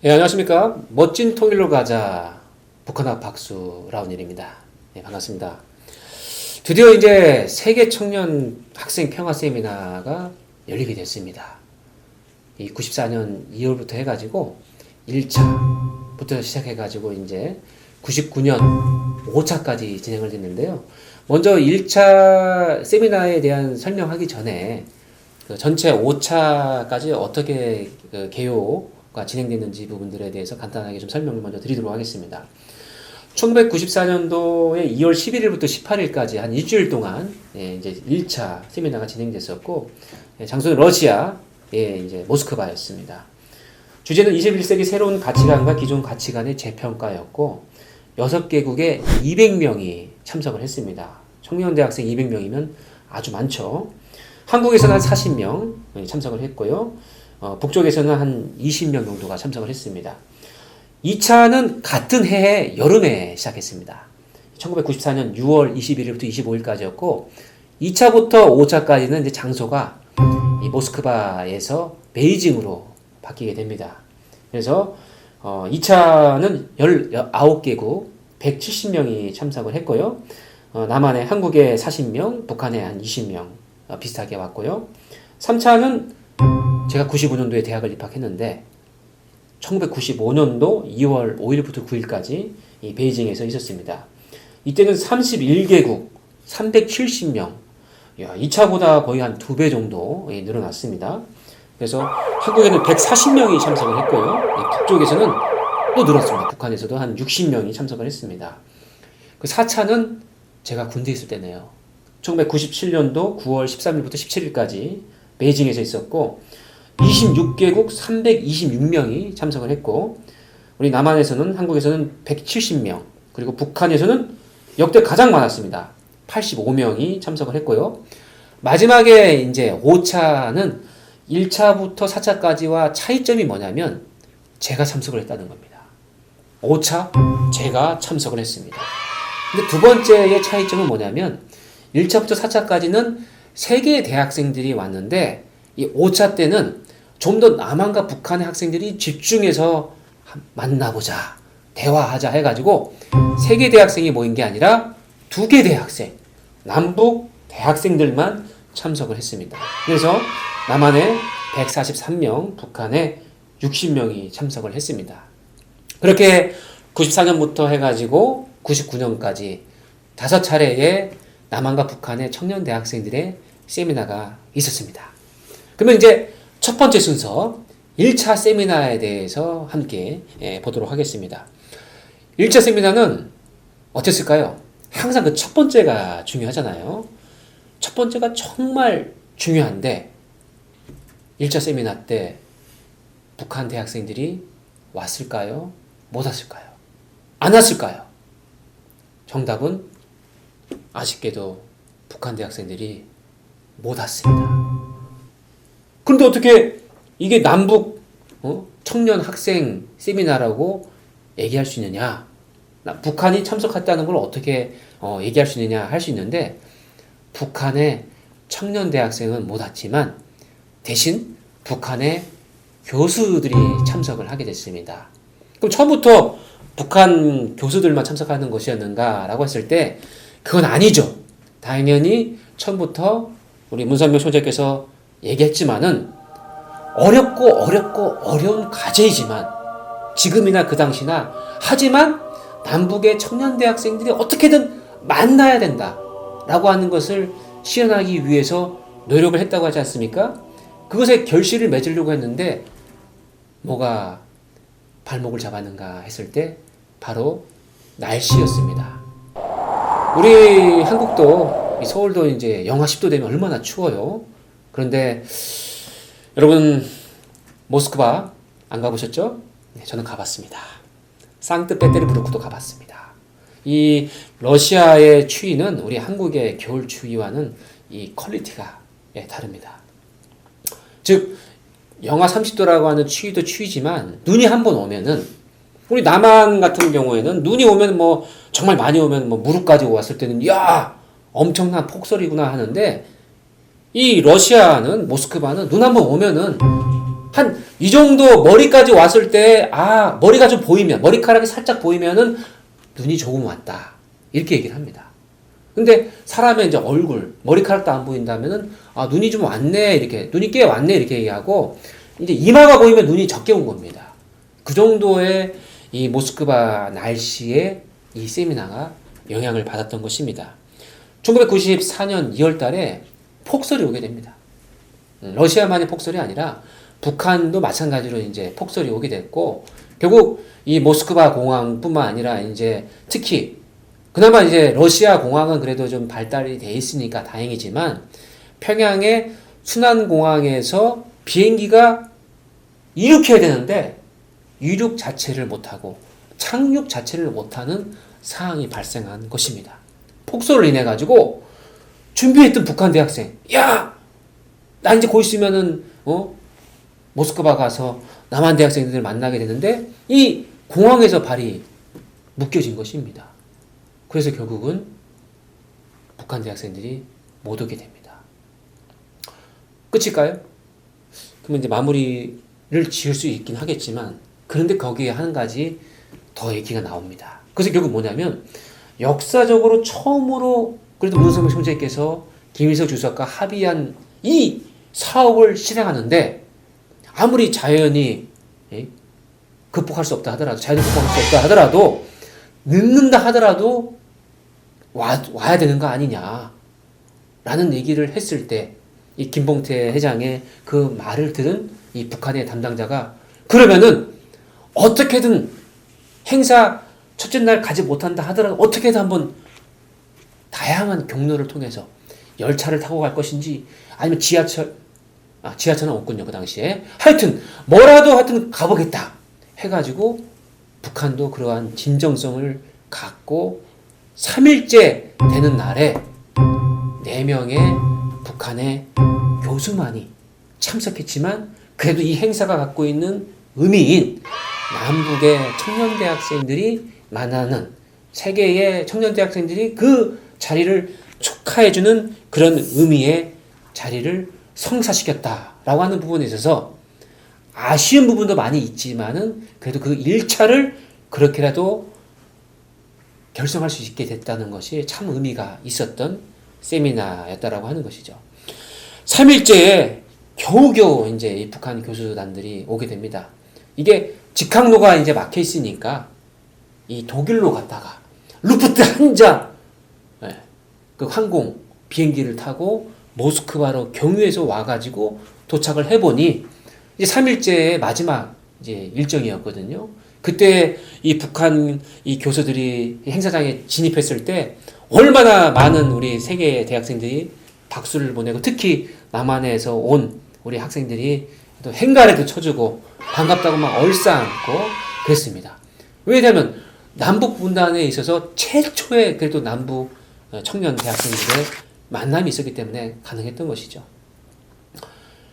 예, 안녕하십니까. 멋진 통일로 가자. 북한학 박수 라운일입니다. 예, 반갑습니다. 드디어 이제 세계 청년 학생 평화 세미나가 열리게 됐습니다. 이 94년 2월부터 해가지고 1차부터 시작해가지고 이제 99년 5차까지 진행을 됐는데요. 먼저 1차 세미나에 대한 설명하기 전에 그 전체 5차까지 어떻게 그 개요가 진행됐는지 부분들에 대해서 간단하게 좀 설명을 먼저 드리도록 하겠습니다. 1994년도에 2월 11일부터 18일까지 한 일주일 동안 이제 1차 세미나가 진행됐었고, 장소는 러시아, 이제 모스크바였습니다. 주제는 21세기 새로운 가치관과 기존 가치관의 재평가였고, 6개국에 200명이 참석을 했습니다. 청년 대학생 200명이면 아주 많죠. 한국에서는 한 40명 참석을 했고요. 북쪽에서는 한 20명 정도가 참석을 했습니다. 2차는 같은 해에 여름에 시작했습니다. 1994년 6월 21일부터 25일까지였고 2차부터 5차까지는 이제 장소가 이 모스크바에서 베이징으로 바뀌게 됩니다. 그래서 2차는 19개국 170명이 참석을 했고요. 남한에 한국에 40명, 북한에 한 20명 비슷하게 왔고요. 3차는 제가 95년도에 대학을 입학했는데 1995년도 2월 5일부터 9일까지 이 베이징에서 있었습니다. 이때는 31개국 370명, 2차보다 거의 한 2배 정도 늘어났습니다. 그래서 한국에는 140명이 참석을 했고요. 북쪽에서는 또 늘었습니다. 북한에서도 한 60명이 참석을 했습니다. 그 4차는 제가 군대에 있을 때네요. 1997년도 9월 13일부터 17일까지 베이징에서 있었고 26개국 326명이 참석을 했고 우리 남한에서는 한국에서는 170명 그리고 북한에서는 역대 가장 많았습니다. 85명이 참석을 했고요. 마지막에 이제 5차는 1차부터 4차까지와 차이점이 뭐냐면 제가 참석을 했다는 겁니다. 5차 제가 참석을 했습니다. 근데 두 번째의 차이점은 뭐냐면 1차부터 4차까지는 세계의 대학생들이 왔는데 이 5차 때는 좀 더 남한과 북한의 학생들이 집중해서 만나보자, 대화하자 해가지고 세 개 대학생이 모인 게 아니라 2개 대학생, 남북 대학생들만 참석을 했습니다. 그래서 남한에 143명, 북한에 60명이 참석을 했습니다. 그렇게 94년부터 해가지고 99년까지 5차례의 남한과 북한의 청년 대학생들의 세미나가 있었습니다. 그러면 이제 첫 번째 순서 1차 세미나에 대해서 함께 보도록 하겠습니다. 1차 세미나는 어땠을까요? 항상 그 첫 번째가 중요하잖아요. 첫 번째가 정말 중요한데 1차 세미나 때 북한 대학생들이 왔을까요? 못 왔을까요? 안 왔을까요? 정답은 아쉽게도 북한 대학생들이 못 왔습니다. 그런데 어떻게 이게 남북 청년 학생 세미나라고 얘기할 수 있느냐? 북한이 참석했다는 걸 어떻게 얘기할 수 있느냐 할 수 있는데 북한의 청년 대학생은 못 왔지만 대신 북한의 교수들이 참석을 하게 됐습니다. 그럼 처음부터 북한 교수들만 참석하는 것이었는가라고 했을 때 그건 아니죠. 당연히 처음부터 우리 문선명 총재께서 얘기했지만은 어려운 과제이지만 지금이나 그 당시나 하지만 남북의 청년 대학생들이 어떻게든 만나야 된다라고 하는 것을 실현하기 위해서 노력을 했다고 하지 않습니까? 그것에 결실을 맺으려고 했는데 뭐가 발목을 잡았는가 했을 때 바로 날씨였습니다. 우리 한국도 서울도 이제 영하 10도 되면 얼마나 추워요. 그런데 여러분 모스크바 안 가보셨죠? 네, 저는 가봤습니다. 상트페테르부르크도 가봤습니다. 이 러시아의 추위는 우리 한국의 겨울 추위와는 이 퀄리티가 다릅니다. 즉 영하 30도라고 하는 추위도 추위지만 눈이 한번 오면은 우리 남한 같은 경우에는 눈이 오면 뭐 정말 많이 오면 뭐 무릎까지 왔을 때는 야 엄청난 폭설이구나 하는데 이 러시아는 모스크바는 눈 한번 오면은 한 이 정도 머리까지 왔을 때, 머리가 좀 보이면, 머리카락이 살짝 보이면은 눈이 조금 왔다. 이렇게 얘기를 합니다. 근데 사람의 이제 얼굴, 머리카락도 안 보인다면은, 눈이 좀 왔네. 이렇게, 눈이 꽤 왔네. 이렇게 얘기하고, 이제 이마가 보이면 눈이 적게 온 겁니다. 그 정도의 이 모스크바 날씨에 이 세미나가 영향을 받았던 것입니다. 1994년 2월 달에 폭설이 오게 됩니다. 러시아만의 폭설이 아니라 북한도 마찬가지로 이제 폭설이 오게 됐고, 결국 이 모스크바 공항뿐만 아니라 이제 특히 그나마 이제 러시아 공항은 그래도 좀 발달이 돼 있으니까 다행이지만 평양의 순안공항에서 비행기가 이륙해야 되는데 이륙 자체를 못하고 착륙 자체를 못하는 상황이 발생한 것입니다. 폭설로 인해 가지고 준비했던 북한 대학생, 나 이제 곧 있으면은 모스크바 가서 남한 대학생들 만나게 되는데 이 공항에서 발이 묶여진 것입니다. 그래서 결국은 북한 대학생들이 못 오게 됩니다. 끝일까요? 그러면 이제 마무리를 지을 수 있긴 하겠지만, 그런데 거기에 한 가지 더 얘기가 나옵니다. 그래서 결국 뭐냐면 역사적으로 처음으로 그래도 문성명 총재께서 김일성 주석과 합의한 이 사업을 실행하는데 아무리 자연이 극복할 수 없다 하더라도, 자연이 극복할 수 없다 하더라도, 늦는다 하더라도 와야 되는 거 아니냐 라는 얘기를 했을 때 이 김봉태 회장의 그 말을 들은 이 북한의 담당자가 그러면은 어떻게든 행사 첫째 날 가지 못한다 하더라도 어떻게든 한번 다양한 경로를 통해서 열차를 타고 갈 것인지 아니면 지하철은 없군요 그 당시에. 하여튼 뭐라도 가보겠다 해가지고 북한도 그러한 진정성을 갖고 3일째 되는 날에 4명의 북한의 교수만이 참석했지만 그래도 이 행사가 갖고 있는 의미인 남북의 청년대학생들이 만나는, 세계의 청년대학생들이 그 자리를 축하해주는 그런 의미의 자리를 성사시켰다라고 하는 부분에 있어서 아쉬운 부분도 많이 있지만은 그래도 그 1차를 그렇게라도 결성할 수 있게 됐다는 것이 참 의미가 있었던 세미나였다라고 하는 것이죠. 3일째에 겨우겨우 이제 이 북한 교수단들이 오게 됩니다. 이게 직항로가 이제 막혀 있으니까 이 독일로 갔다가 루프트 한자 그 항공 비행기를 타고 모스크바로 경유해서 와가지고 도착을 해보니 이제 3일째의 마지막 이제 일정이었거든요. 그때 이 북한 이 교수들이 행사장에 진입했을 때 얼마나 많은 우리 세계 대학생들이 박수를 보내고 특히 남한에서 온 우리 학생들이 또 행가래도 쳐주고 반갑다고 막 얼싸안고 그랬습니다. 왜냐하면 남북 분단에 있어서 최초의 그래도 남북 청년 대학생들의 만남이 있었기 때문에 가능했던 것이죠.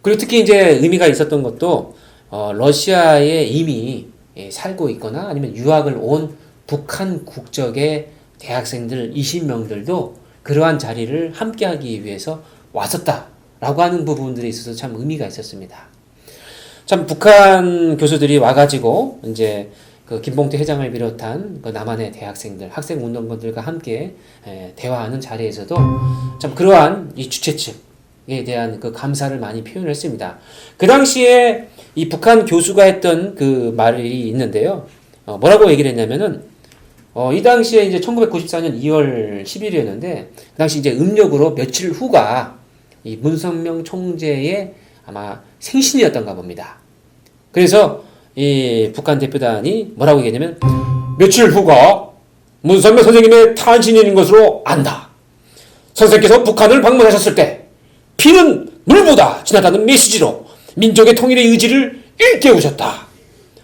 그리고 특히 이제 의미가 있었던 것도 러시아에 이미 살고 있거나 아니면 유학을 온 북한 국적의 대학생들 20명들도 그러한 자리를 함께하기 위해서 왔었다라고 하는 부분들이 있어서 참 의미가 있었습니다. 참 북한 교수들이 와가지고 이제 그 김봉태 회장을 비롯한 그 남한의 대학생들, 학생 운동가들과 함께 대화하는 자리에서도 참 그러한 이 주최 측에 대한 그 감사를 많이 표현을 했습니다. 그 당시에 이 북한 교수가 했던 그 말이 있는데요. 뭐라고 얘기를 했냐면은 이 당시에 이제 1994년 2월 10일이었는데 그 당시 이제 음력으로 며칠 후가 이 문성명 총재의 아마 생신이었던가 봅니다. 그래서 이 북한 대표단이 뭐라고 얘기했냐면 며칠 후가 문성명 선생님의 탄신일인 것으로 안다. 선생께서 북한을 방문하셨을 때 피는 물보다 진하다는 메시지로 민족의 통일의 의지를 일깨우셨다.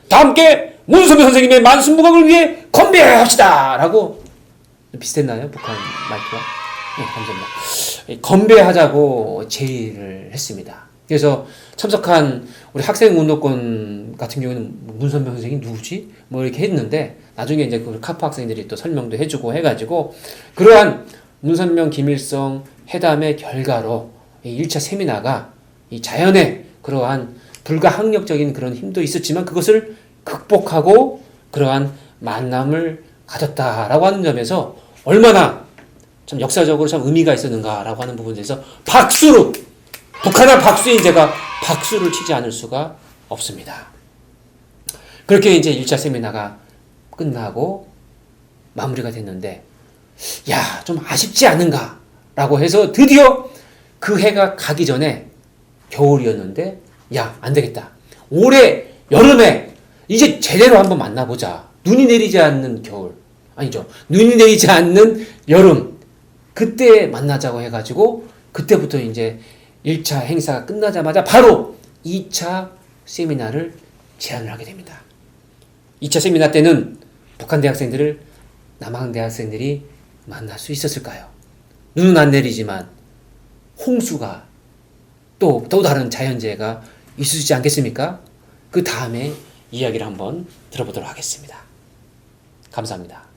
다 함께 문성명 선생님의 만순부각을 위해 건배합시다. 라고 비슷했나요? 북한 말투가? 네, 감사합니다. 건배하자고 제의를 했습니다. 그래서 참석한 우리 학생운동권 같은 경우는 문선명 선생이 누구지? 뭐 이렇게 했는데 나중에 이제 그 카프 학생들이 또 설명도 해주고 해가지고 그러한 문선명 김일성 회담의 결과로 이 1차 세미나가 이 자연의 그러한 불가항력적인 그런 힘도 있었지만 그것을 극복하고 그러한 만남을 가졌다라고 하는 점에서 얼마나 참 역사적으로 참 의미가 있었는가라고 하는 부분에 대해서 박수로, 북한한 박수인 제가 박수를 치지 않을 수가 없습니다. 그렇게 이제 1차 세미나가 끝나고 마무리가 됐는데, 야, 좀 아쉽지 않은가? 라고 해서 드디어 그 해가 가기 전에 겨울이었는데, 야, 안 되겠다. 올해 여름에 이제 제대로 한번 만나보자. 눈이 내리지 않는 겨울. 아니죠. 눈이 내리지 않는 여름. 그때 만나자고 해가지고, 그때부터 이제 1차 행사가 끝나자마자 바로 2차 세미나를 제안을 하게 됩니다. 2차 세미나 때는 북한 대학생들을 남한 대학생들이 만날 수 있었을까요? 눈은 안 내리지만 홍수가 또 다른 자연재해가 있으시지 않겠습니까? 그 다음에 이야기를 한번 들어보도록 하겠습니다. 감사합니다.